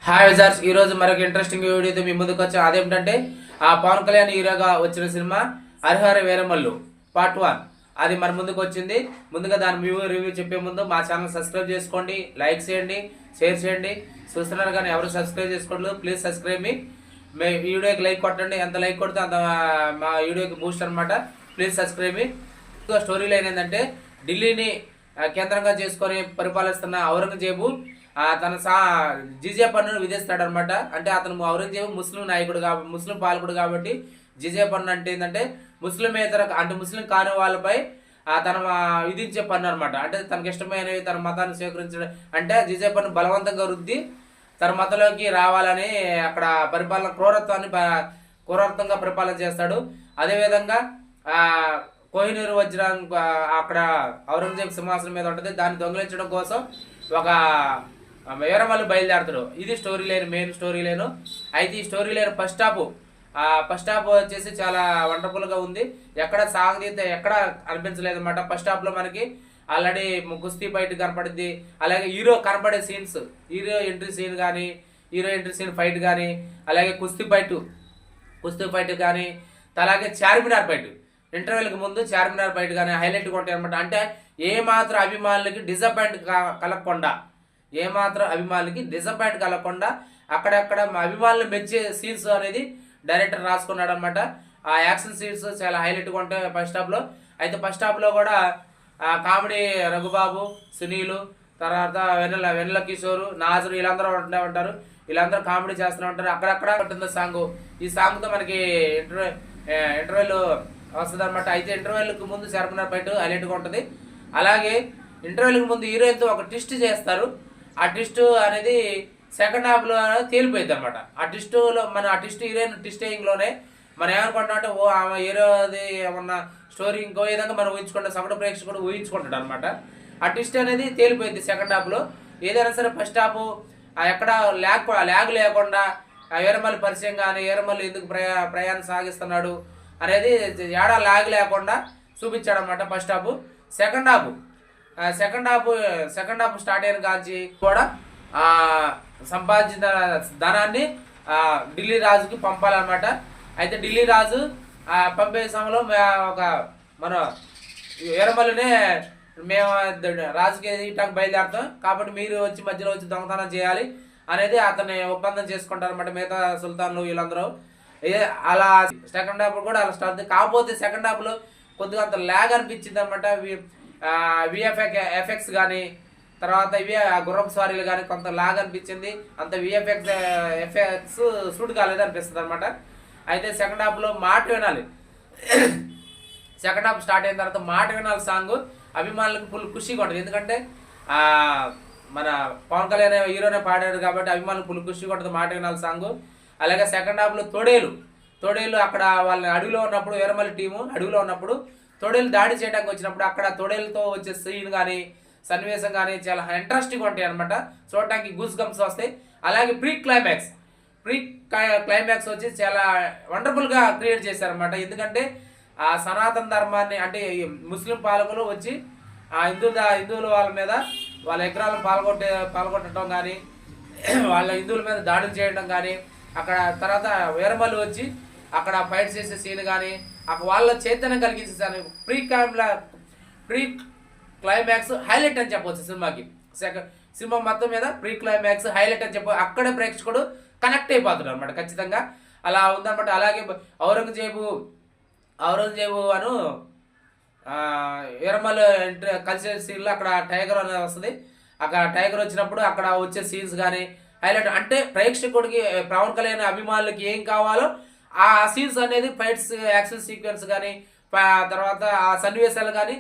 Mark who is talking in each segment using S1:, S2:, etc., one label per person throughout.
S1: Hi విజార్స్ ఈ రోజు మరొక ఇంట్రెస్టింగ్ వీడియోతో మీ ముందుకు వచ్చాం. అదేమిటంటే ఆ పవన్ కళ్యాణ్ హీరోగా వచ్చిన సినిమా హరిహర వీరమల్లు పార్ట్ 1 అది మన ముందుకు వచ్చింది. ముందుగా దాని రివ్యూ చెప్పే ముందు మా ఛానల్ సబ్స్క్రైబ్ చేసుకోండి, లైక్ చేయండి, షేర్ చేయండి. చూస్తున్నారు కానీ ఎవరు సబ్స్క్రైబ్ చేసుకోండి, ప్లీజ్ సబ్స్క్రైబ్ మీ వీడియోకి లైక్ కొట్టండి. ఎంత లైక్ కొడితే అంత మా వీడియోకి బూస్ట్ అనమాట. Please subscribe me. Story line ఏంటంటే ఢిల్లీని కేంద్రంగా చేసుకొని పరిపాలిస్తున్న ఔరంగజేబు తన జిజియా పన్నును విధిస్తాడు అనమాట. అంటే అతను ఔరంగజేబు ముస్లిం నాయకుడు ముస్లిం పాలకుడు కాబట్టి జిజియా పన్ను అంటే ఏంటంటే ముస్లిమేతర అంటే ముస్లిం కాని వాళ్ళపై తన విధించే పన్ను అనమాట. అంటే తనకి ఇష్టమైనవి తన మతాన్ని స్వీకరించడం అంటే జిజియా పన్ను బలవంతంగా రుద్ది తన మతంలోకి రావాలని అక్కడ పరిపాలన క్రూరత్వంగా పరిపాలన చేస్తాడు. అదేవిధంగా కోహినూరు వజ్రం అక్కడ ఔరంగజేబు సింహాసనం మీద ఉంటుంది. దాన్ని దొంగిలించడం కోసం ఒక వీరమల్లు బయలుదేరతాడు. ఇది story line, main story line. అయితే ఈ స్టోరీ లైన్ ఫస్ట్ హాఫ్ వచ్చేసి చాలా వండర్ఫుల్గా ఉంది. ఎక్కడ సాగదీత ఎక్కడ అనిపించలేదు అనమాట. ఫస్ట్ హాఫ్లో మనకి ఆల్రెడీ కుస్తీ ఫైట్ కనపడింది. అలాగే హీరో కనపడే సీన్స్, హీరో ఎంట్రీ సీన్ కానీ హీరో ఎంట్రీ సీన్ ఫైట్ కానీ అలాగే కుస్తీ ఫైట్ కానీ అలాగే చార్మినార్ ఫైట్ ఇంటర్వెల్కి ముందు చార్మినార్ ఫైట్ కానీ హైలైట్గా ఉంటాయి అనమాట. అంటే ఏమాత్రం అభిమానులకి డిసప్పాయింట్ కలగకుండా అక్కడక్కడ అభిమానులు మెచ్చే సీన్స్ అనేది డైరెక్టర్ రాసుకున్నాడు అనమాట. ఆ యాక్షన్ సీన్స్ చాలా హైలైట్గా ఉంటాయి ఫస్ట్ హాఫ్లో. అయితే ఫస్ట్ హాఫ్లో కూడా కామెడీ రఘుబాబు, సునీలు, తర్వాత వెన్నెల కిషోరు, నాజరు వీళ్ళందరూ ఉంటూ ఉంటారు. వీళ్ళందరూ కామెడీ చేస్తూ ఉంటారు. అక్కడక్కడ ఉంటుంది సాంగ్. ఈ సాంగ్తో మనకి ఇంటర్వెల్ వస్తుంది అనమాట. అయితే ఇంటర్వెల్కి ముందు చార్మినార్ ఫైట్ హైలైట్గా ఉంటుంది. అలాగే ఇంటర్వెల్కి ముందు హీరోయిన్తో ఒక ట్విస్ట్ చేస్తారు. ఆ ట్విస్ట్ అనేది సెకండ్ హాఫ్లో తేలిపోయింది అనమాట. ఆ ట్విస్ట్ హీరోయిన్ ట్విస్టింగ్లోనే మనం ఏమనుకుంటాం అంటే ఆమె హీరోది ఏమన్నా స్టోరీ ఇంకో విధంగా మనం ఊహించుకుంటాం, సగటు ప్రేక్షకుడు ఊహించుకుంటాడు అనమాట. ఆ ట్విస్ట్ అనేది తేలిపోయింది సెకండ్ హాఫ్లో. ఏదైనా సరే ఫస్ట్ హాఫ్ ఎక్కడ ల్యాగ్ లేకుండా వీరమల్లి పరిచయం కానీ వీరమల్లి ఎందుకు ప్రయాణం సాగిస్తున్నాడు అనేది ఏడా ల్యాగ్ లేకుండా చూపించాడు అనమాట first half. Second half start అయిన కాంచి కూడా సంపాదించిన ధనాన్ని ఢిల్లీ రాజుకి పంపాలన్నమాట. అయితే ఢిల్లీ రాజు పంపే సమయంలో మన వీరమల్లినే మేము రాజుకి ఇటాకు బయలుదేరుతాం కాబట్టి మీరు మధ్యలో వచ్చి దొంగతనం చేయాలి అనేది అతన్ని ఒప్పందం చేసుకుంటారు అనమాట మిగతా సుల్తాన్లు వీళ్ళందరూ. అలా సెకండ్ హాఫ్ కూడా అలా స్టార్ట్. కాకపోతే సెకండ్ హాఫ్లో కొద్దిగా అంత ల్యాగ్ అనిపించింది అనమాట. ఎఫెక్ట్స్ కానీ తర్వాత గుర్రపు స్వారీలు కానీ కొంత లాగ్ అనిపించింది. అంత ఎఫెక్ట్స్ సూట్ కాలేదు అనిపిస్తుంది అనమాట. అయితే సెకండ్ హాఫ్లో మాట వినాలి. సెకండ్ హాఫ్ స్టార్ట్ అయిన తర్వాత మాట వినాలి సాంగ్ అభిమానులకు ఫుల్ ఖుషిగా ఉంటుంది. ఎందుకంటే మన పవన్ కళ్యాణ్ హీరోనే పాడాడు కాబట్టి అభిమానులకు ఫుల్ ఖుషిగా ఉంటుంది మాట వినాలి సాంగ్. అలాగే సెకండ్ హాఫ్లో తోడేలు అక్కడ వాళ్ళని అడవిలో ఉన్నప్పుడు వీరమల్లి టీము అడవిలో ఉన్నప్పుడు తోడేలు దాడి చేయడానికి వచ్చినప్పుడు అక్కడ తోడేలతో వచ్చే సీన్ కానీ సన్నివేశం కానీ చాలా ఇంట్రెస్టింగ్ ఉంటాయి అనమాట. చూడటానికి గూస్ గమ్స్ వస్తాయి. అలాగే ప్రీ క్లైమాక్స్ వచ్చి చాలా వండర్ఫుల్గా క్రియేట్ చేశారనమాట. ఎందుకంటే ఆ సనాతన ధర్మాన్ని అంటే ముస్లిం పాలకులు వచ్చి ఆ హిందువుల వాళ్ళ మీద వాళ్ళ విగ్రహాలను పాల్గొట్టడం కానీ వాళ్ళ హిందువుల మీద దాడులు చేయడం కానీ అక్కడ తర్వాత వీరమల్లి వచ్చి అక్కడ ఫైట్ చేసే సీన్ కానీ అక్కడ వాళ్ళ చైతన్యం కలిగించేసాను. ప్రీ క్లైమాక్స్ హైలైట్ అని చెప్పవచ్చు సినిమాకి. సినిమా మొత్తం మీద ప్రీ క్లైమాక్స్ హైలైట్ అని చెప్పి అక్కడే ప్రేక్షకుడు కనెక్ట్ అయిపోతున్నాడు అనమాట ఖచ్చితంగా. అలా ఉందన్నమాట. అలాగే ఔరంగజేబు అను వీరమల్లి కలిసే సీన్లో అక్కడ టైగర్ అనేది వస్తుంది. అక్కడ టైగర్ వచ్చినప్పుడు అక్కడ వచ్చే సీన్స్ కానీ హైలైట్. అంటే ప్రేక్షకుడికి పవన్ కళ్యాణ్ అభిమానులకి ఏం కావాలో ఆ సీన్స్ అనేది ఫైట్స్ యాక్షన్ సీక్వెన్స్ కానీ తర్వాత ఆ సన్నివేశాలు కానీ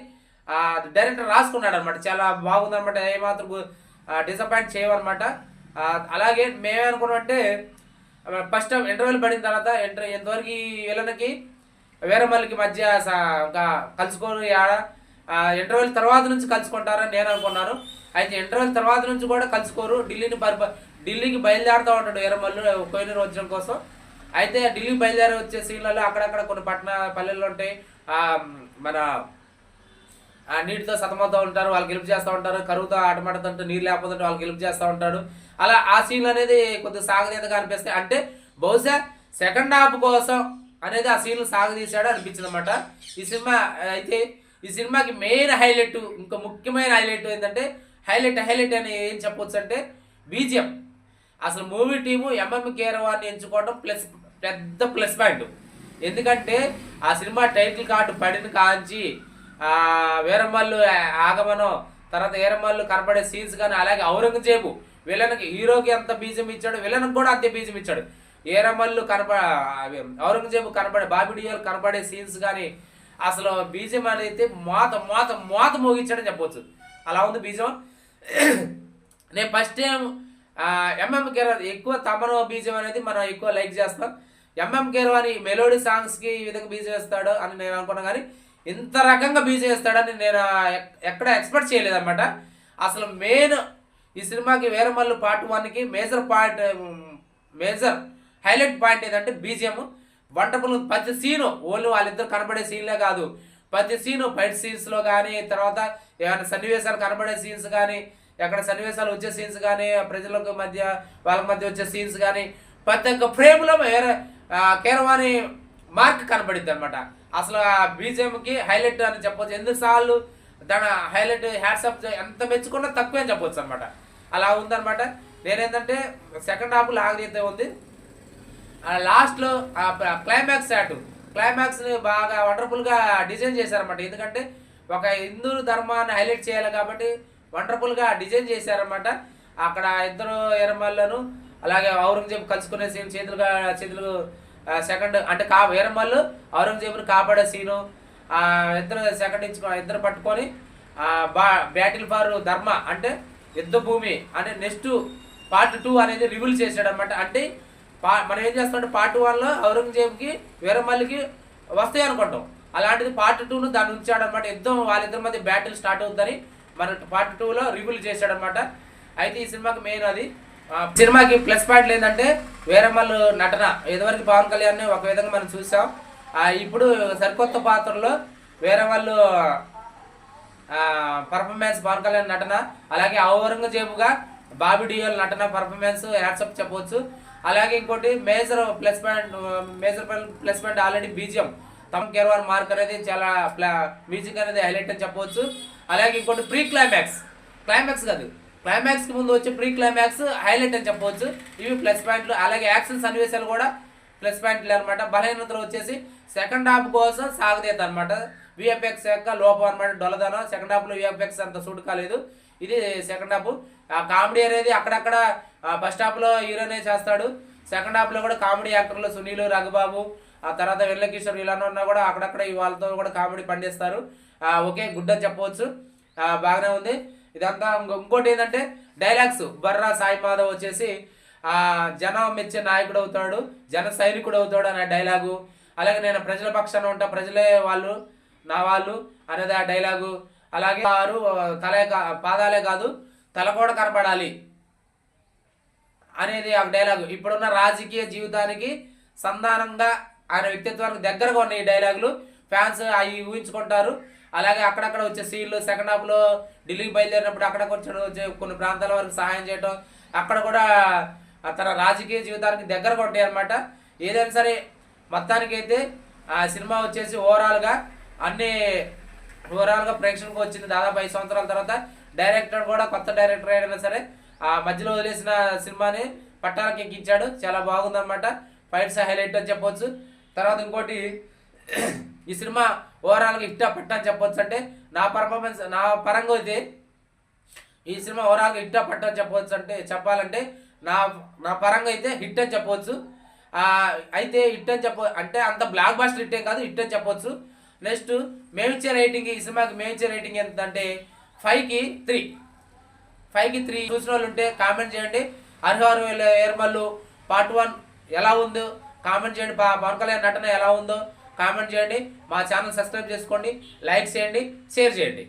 S1: డైరెక్టర్ రాసుకున్నాడు అనమాట. చాలా బాగుందనమాట. ఏమాత్రం డిసప్పాయింట్ చేయమన్నమాట. అలాగే మేమేమనుకున్నామంటే ఫస్ట్ ఇంటర్వెల్ పడిన తర్వాత ఎంతవరకు వీళ్ళకి వీరమల్లికి మధ్య కలుసుకోరు ఇంటర్వెల్ తర్వాత నుంచి కలుసుకుంటారని నేను అనుకున్నాను. అయితే ఇంటర్వెల్ తర్వాత నుంచి కూడా కలుసుకోరు. ఢిల్లీకి బయలుదేరుతూ ఉంటాడు వీరమల్లి కోహినూరు వజ్రం కోసం. అయితే ఢిల్లీకి బయలుదేరి వచ్చే సీన్లలో అక్కడక్కడ కొన్ని పల్లెల్లో ఉంటాయి. మన నీటితో సతమవుతూ ఉంటారు, వాళ్ళకి హెల్ప్ చేస్తూ ఉంటారు. కరువుతో ఆటమాడుతుంటే నీరు లేకపోతుంటే వాళ్ళకి హెల్ప్ చేస్తూ ఉంటాడు. అలా ఆ సీన్లు అనేది కొద్దిగా సాగదీతగా అనిపిస్తాయి. అంటే బహుశా సెకండ్ హాఫ్ కోసం అనేది ఆ సీన్లు సాగదీశాడు అనిపించింది అనమాట ఈ సినిమా. అయితే ఈ సినిమాకి మెయిన్ హైలైట్, ఇంకా ముఖ్యమైన హైలైట్ ఏంటంటే హైలైట్ అని ఏం చెప్పవచ్చు అంటే బీజిఎం. అసలు మూవీ టీము ఎంఎం కీరవాణి ఎంచుకోవడం పెద్ద ప్లస్ పాయింట్. ఎందుకంటే ఆ సినిమా టైటిల్ కార్డు పడిన కాంచి వీరమల్లు ఆగమనం, తర్వాత వీరమల్లు కనపడే సీన్స్ కానీ, అలాగే ఔరంగజేబు విలన్కి హీరోకి ఎంత బీజం ఇచ్చాడు, విలన్కి కూడా అంతే బీజం ఇచ్చాడు. వీరమల్లు ఔరంగజేబు కనపడే, బాబీ డియోల్ కనపడే సీన్స్ కానీ అసలు బీజం అనేది మోత మోగించాడని చెప్పవచ్చు. అలా ఉంది బీజం. నేను ఫస్ట్ టైం ఎంఎం కీరవాణి ఎక్కువ తమను బీజం అనేది మనం ఎక్కువ లైక్ చేస్తాం. ఎంఎం కీరవాణి మెలోడీ సాంగ్స్కి ఈ విధంగా బీజం వేస్తాడు అని నేను అనుకున్నా, కానీ ఇంత రకంగా బీజం వేస్తాడని నేను ఎక్కడ ఎక్స్పెక్ట్ చేయలేదన్నమాట. అసలు మెయిన్ ఈ సినిమాకి వీరమల్లు పార్ట్ 1కి మేజర్ హైలైట్ పాయింట్ ఏంటంటే బీజిఎం. వంటపులు ప్రతి సీను ఓన్లీ వాళ్ళిద్దరు కనబడే సీన్లే కాదు, ప్రతి సీను ఫైట్ సీన్స్లో కానీ, తర్వాత ఏమైనా సన్నివేశాలు కనబడే సీన్స్ కానీ, ఎక్కడ సన్నివేశాలు వచ్చే సీన్స్ కానీ, ప్రజలకు మధ్య వాళ్ళ మధ్య వచ్చే సీన్స్ కానీ, ప్రతి ఒక్క ఫ్రేమ్లో కీరవాణి మార్క్ కనబడిద్ది అనమాట. అసలు ఆ బీజిఎంకి హైలైట్ అని చెప్పొచ్చు. ఎన్నిసార్లు దాని హైలైట్ హ్యాట్సప్ ఎంత మెచ్చుకున్నా తక్కువే అని చెప్పొచ్చు అనమాట. అలా ఉందన్నమాట. నేనేంటంటే సెకండ్ హాఫ్ లాగదీతే ఉంది. లాస్ట్లో క్లైమాక్స్ని బాగా వండర్ఫుల్గా డిజైన్ చేశారన్నమాట. ఎందుకంటే ఒక హిందూ ధర్మాన్ని హైలైట్ చేయాలి కాబట్టి వండర్ఫుల్గా డిజైన్ చేశారన్నమాట. అక్కడ ఇద్దరు వీరమల్లను అలాగే ఔరంగజేబు కలుసుకునే సీన్, చేతులు సెకండ్ అంటే వీరమల్లు ఔరంగజేబుని కాపాడే సీను, ఇద్దరు పట్టుకొని బ్యాటిల్ ఫర్ ధర్మ అంటే యుద్ధ భూమి అంటే నెక్స్ట్ పార్ట్ 2 అనేది రివీల్ చేశాడు అనమాట. అంటే మనం ఏం చేస్తామంటే పార్ట్ 1లో ఔరంగజేబుకి వీరమల్లికి వస్తాయి అనుకుంటాం, అలాంటిది పార్ట్ 2ను దాన్ని ఉంచాడనమాట. యుద్ధం వాళ్ళిద్దరి మధ్య బ్యాటిల్ స్టార్ట్ అవుతుందని మన పార్ట్ 2లో రివీల్ చేశాడనమాట. అయితే ఈ సినిమాకి మెయిన్ అది. సినిమాకి ప్లస్ పాయింట్లు ఏంటంటే వీరమల్లు నటన. ఇదివరకు పవన్ కళ్యాణ్ని ఒక విధంగా మనం చూసాం, ఇప్పుడు సరికొత్త పాత్రలో వీరమల్లు పర్ఫార్మెన్స్, పవన్ కళ్యాణ్ నటన, అలాగే ఔరంగజేబుగా బాబీ డియోల్ నటన పర్ఫార్మెన్స్ హ్యాట్సప్ చెప్పవచ్చు. అలాగే ఇంకోటి major plus point already BGM తమ కీరవాణి మార్క్ అనేది చాలా మ్యూజిక్ అనేది హైలైట్ అని చెప్పవచ్చు. అలాగే ఇంకోటి క్లైమాక్స్కి ముందు వచ్చే ప్రీ క్లైమాక్స్ హైలైట్ అని చెప్పవచ్చు. ఇవి ప్లస్ పాయింట్లు. అలాగే యాక్షన్ సన్నివేశాలు కూడా ప్లస్ పాయింట్లు అనమాట. బలహీనతలు వచ్చేసి సెకండ్ హాఫ్ కోసం సాగదీత అనమాట. విఎఫ్ఎక్స్ యొక్క లోపం అనమాట, డొలదనం. సెకండ్ హాఫ్లో విఎఫ్ఎక్స్ అంత సూట్ కాలేదు. ఇది సెకండ్ హాఫ్. కామెడీ అనేది అక్కడక్కడ ఫస్ట్ హాఫ్లో హీరోనే చేస్తాడు, సెకండ్ హాఫ్లో కూడా కామెడీ యాక్టర్లు సునీల్, రఘుబాబు, ఆ తర్వాత వెల్లకిషోర్ ఇలా ఉన్నా కూడా అక్కడక్కడ వాళ్ళతో కూడా కామెడీ పండిస్తారు. ఓకే, గుడ్ అని చెప్పవచ్చు. బాగానే ఉంది ఇదంతా. ఇంకోటి ఏంటంటే డైలాగ్స్. బర్రా సాయి మాధవ్ వచ్చేసి జనం మెచ్చే నాయకుడు అవుతాడు, జన సైనికుడు అవుతాడు అనే డైలాగు. అలాగే నేను ప్రజల పక్షాన ఉంటా, ప్రజలే వాళ్ళు నా వాళ్ళు అనేది ఆ డైలాగు. అలాగే వారు పాదాలే కాదు తల కూడా కనపడాలి అనేది ఆ డైలాగు. ఇప్పుడున్న రాజకీయ జీవితానికి సంధానంగా ఆయన వ్యక్తిత్వానికి దగ్గరగా ఉన్న ఈ డైలాగులు ఫ్యాన్స్ అవి ఊహించుకుంటారు. అలాగే అక్కడక్కడ వచ్చే సీన్లు సెకండ్ హాఫ్లో ఢిల్లీకి బయలుదేరినప్పుడు అక్కడ వచ్చే కొన్ని ప్రాంతాల వరకు సహాయం చేయటం, అక్కడ కూడా తన రాజకీయ జీవితానికి దగ్గరగా ఉంటాయి అనమాట. ఏదైనా సరే మొత్తానికైతే ఆ సినిమా వచ్చేసి ఓవరాల్గా ప్రేక్షకులకు వచ్చింది. దాదాపు 5 సంవత్సరాల తర్వాత డైరెక్టర్ కూడా కొత్త డైరెక్టర్ అయినా సరే ఆ మధ్యలో వదిలేసిన సినిమాని పట్టాలకి ఎక్కించాడు. చాలా బాగుందన్నమాట. ఫైట్స్ హైలైట్ అని చెప్పొచ్చు. తర్వాత ఇంకోటి ఈ సినిమా ఓవరాల్గా హిట్ పట్టని చెప్పొచ్చు. అంటే నా పరంగా అయితే ఈ సినిమా ఓవరాల్గా హిట్ పట్టని చెప్పవచ్చు. అంటే చెప్పాలంటే నా పరంగా అయితే హిట్ అని చెప్పవచ్చు. అయితే హిట్ అని అంటే అంత బ్లాక్ బాస్టర్ హిట్ కాదు, హిట్ అని చెప్పొచ్చు. నెక్స్ట్ మేమిచ్చే రేటింగ్, ఈ సినిమాకి మేమిచ్చే రేటింగ్ ఎంత అంటే 5కి 3 చూసిన వాళ్ళు ఉంటే కామెంట్ చేయండి. హరిహర వీరమల్లు పార్ట్ 1 ఎలా ఉందో కామెంట్ చేయండి. పవన్ కళ్యాణ్ నటన ఎలా ఉందో కామెంట్ చేయండి. మా ఛానల్ సబ్స్క్రైబ్ చేసుకోండి, లైక్ చేయండి, షేర్ చేయండి.